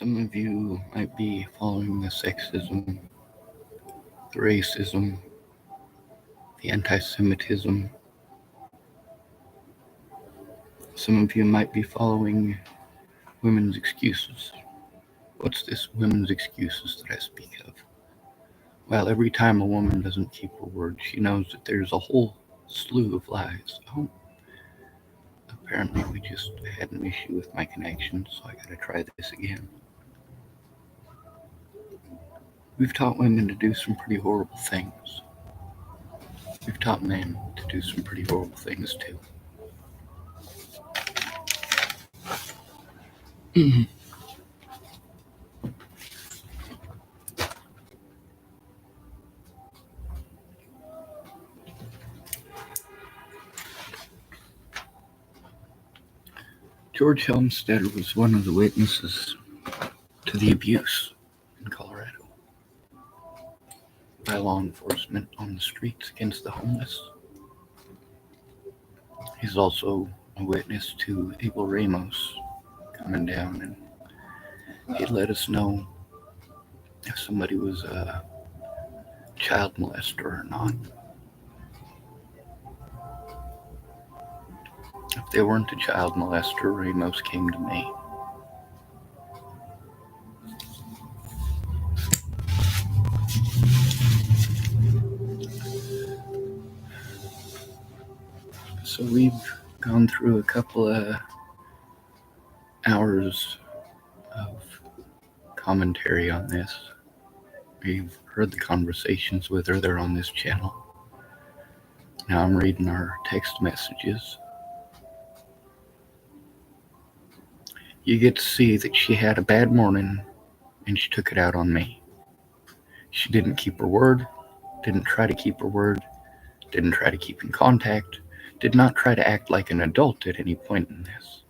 Some of you might be following the sexism, the racism, the anti-Semitism. Some of you might be following women's excuses. What's this women's excuses that I speak of? Well, every time a woman doesn't keep her word, she knows that there's a whole slew of lies. Oh, apparently we just had an issue with my connection, so I gotta try this again. We've taught women to do some pretty horrible things. We've taught men to do some pretty horrible things too. George Helmstetter was one of the witnesses to the abuse in Colorado by law enforcement on the streets against the homeless. He's also a witness to Abel Ramos coming down, and he let us know if somebody was a child molester or not. If they weren't a child molester, Ramos came to me. So we've gone through a couple of hours of commentary on this. We've heard the conversations with her. They're on this channel. Now I'm reading our text messages. You get to see that she had a bad morning and she took it out on me. She didn't keep her word, didn't try to keep her word, didn't try to keep in contact, did not try to act like an adult at any point in this.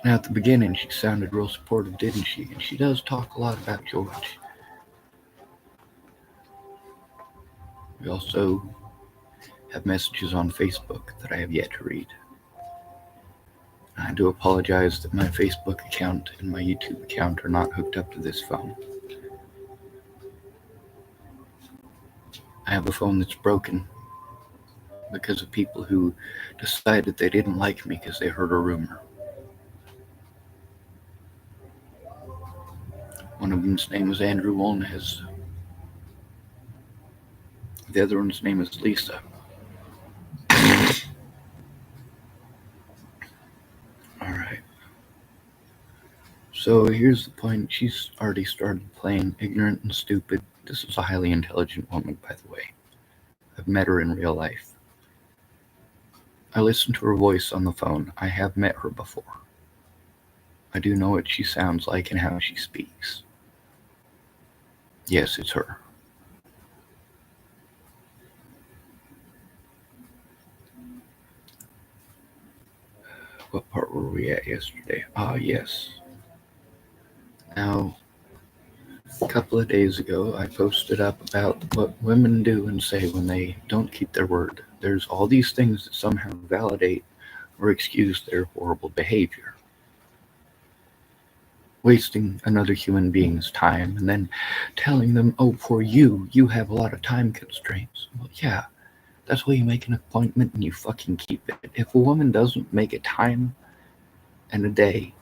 Now at the beginning she sounded real supportive, didn't she? And she does talk a lot about George. We also have messages on Facebook that I have yet to read. I do apologize that my Facebook account and my YouTube account are not hooked up to this phone. I have a phone that's broken because of people who decided they didn't like me because they heard a rumor. One of them's name is Andrew Wolnez. The other one's name is Lisa. Alright. So here's the point. She's already started playing ignorant and stupid. This is a highly intelligent woman, by the way. I've met her in real life. I listen to her voice on the phone. I have met her before. I do know what she sounds like and how she speaks. Yes, it's her. What part were we at yesterday? Ah, yes. Now, a couple of days ago, I posted up about what women do and say when they don't keep their word. There's all these things that somehow validate or excuse their horrible behavior. Wasting another human being's time and then telling them, oh, poor you have a lot of time constraints. Well, yeah, that's why you make an appointment and you fucking keep it. If a woman doesn't make a time and a day,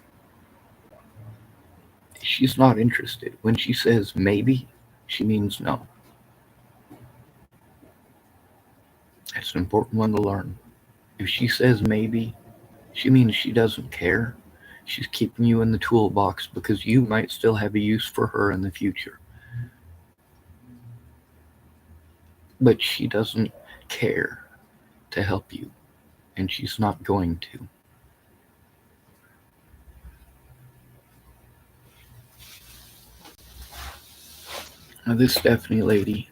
she's not interested. When she says maybe, she means no. That's an important one to learn. If she says maybe, she means she doesn't care. She's keeping you in the toolbox because you might still have a use for her in the future. But she doesn't care to help you, and she's not going to. Now this Stephanie lady,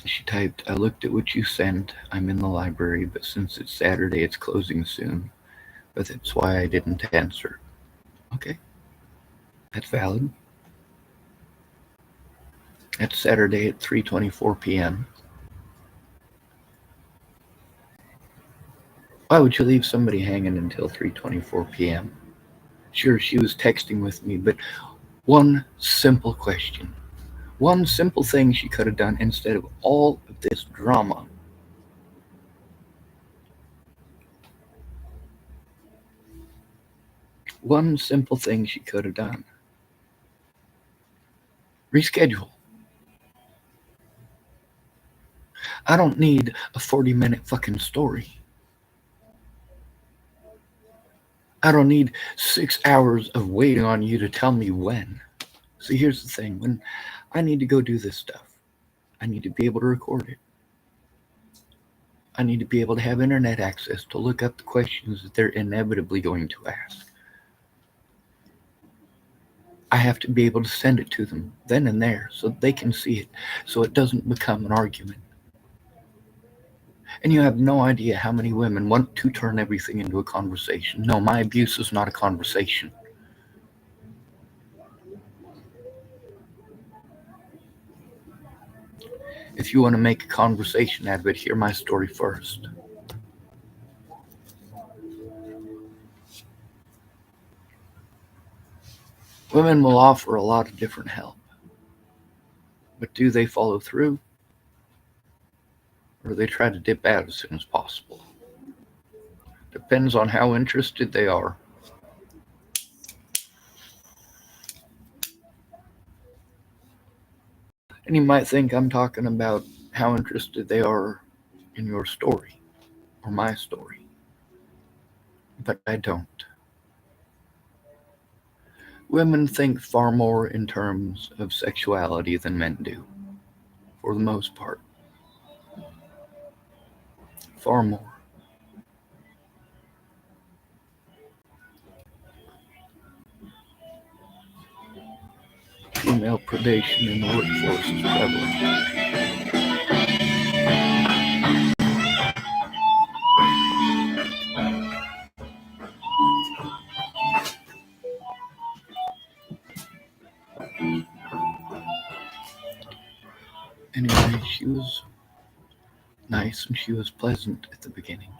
she typed, I looked at what you sent. I'm in the library, but since it's Saturday, it's closing soon. But that's why I didn't answer. Okay. That's valid. That's Saturday at 3:24 p.m. Why would you leave somebody hanging until 3:24 p.m.? Sure, she was texting with me, but one simple question, one simple thing she could have done instead of all of this drama. One simple thing she could have done. Reschedule. I don't need a 40-minute fucking story. I don't need 6 hours of waiting on you to tell me when. See, here's the thing. When I need to go do this stuff, I need to be able to record it. I need to be able to have internet access to look up the questions that they're inevitably going to ask. I have to be able to send it to them then and there so they can see it, so it doesn't become an argument. And you have no idea how many women want to turn everything into a conversation. No, my abuse is not a conversation. If you want to make a conversation out of it, hear my story first. Women will offer a lot of different help. But do they follow through? Or do they try to dip out as soon as possible? Depends on how interested they are. And you might think I'm talking about how interested they are in your story or my story. But I don't. Women think far more in terms of sexuality than men do, for the most part. Far more. Female predation in the workforce is prevalent. Anyway, she was nice and she was pleasant at the beginning.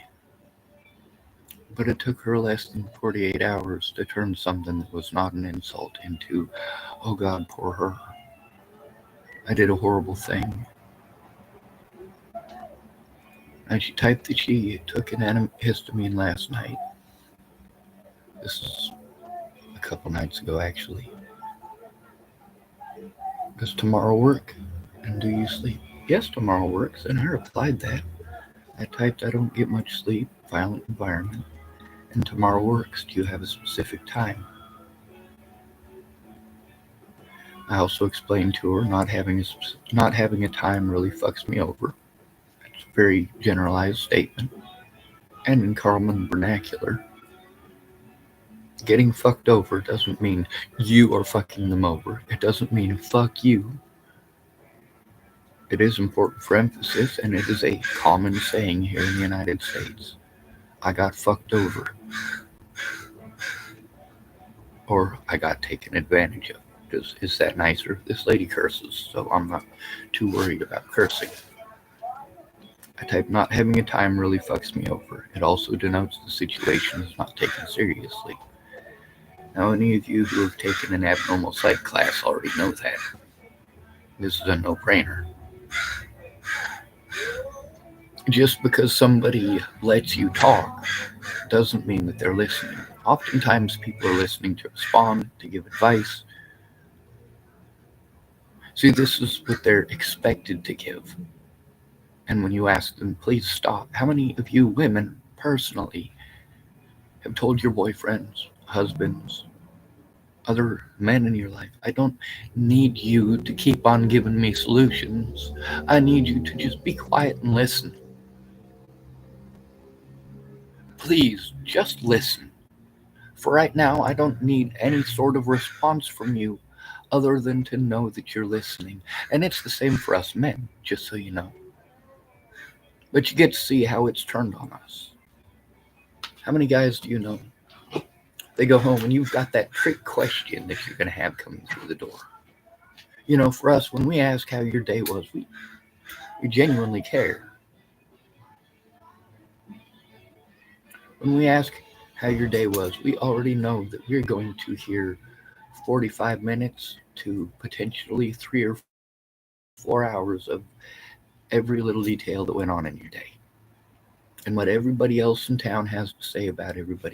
But it took her less than 48 hours to turn something that was not an insult into, oh God, poor her. I did a horrible thing. And she typed that she took an antihistamine last night. This is a couple nights ago, actually. Does tomorrow work? And do you sleep? Yes, tomorrow works. And I replied that. I typed, I don't get much sleep, violent environment. And tomorrow works. Do you have a specific time? I also explained to her not having a time really fucks me over. It's a very generalized statement. And in Carlman vernacular, getting fucked over doesn't mean you are fucking them over. It doesn't mean fuck you. It is important for emphasis, and it is a common saying here in the United States. I got fucked over. Or I got taken advantage of. Is that nicer? This lady curses, so I'm not too worried about cursing. I type, not having a time really fucks me over. It also denotes the situation is not taken seriously. Now, any of you who have taken an abnormal psych class already know that. This is a no-brainer. Just because somebody lets you talk doesn't mean that they're listening. Oftentimes people are listening to respond, to give advice. See, this is what they're expected to give. And when you ask them, please stop, how many of you women personally have told your boyfriends, husbands, other men in your life, I don't need you to keep on giving me solutions. I need you to just be quiet and listen. Please, just listen. For right now, I don't need any sort of response from you other than to know that you're listening. And it's the same for us men, just so you know. But you get to see how it's turned on us. How many guys do you know? They go home and you've got that trick question that you're going to have coming through the door. You know, for us, when we ask how your day was, we genuinely care. When we ask how your day was, we already know that we're going to hear 45 minutes to potentially 3 or 4 hours of every little detail that went on in your day and what everybody else in town has to say about everybody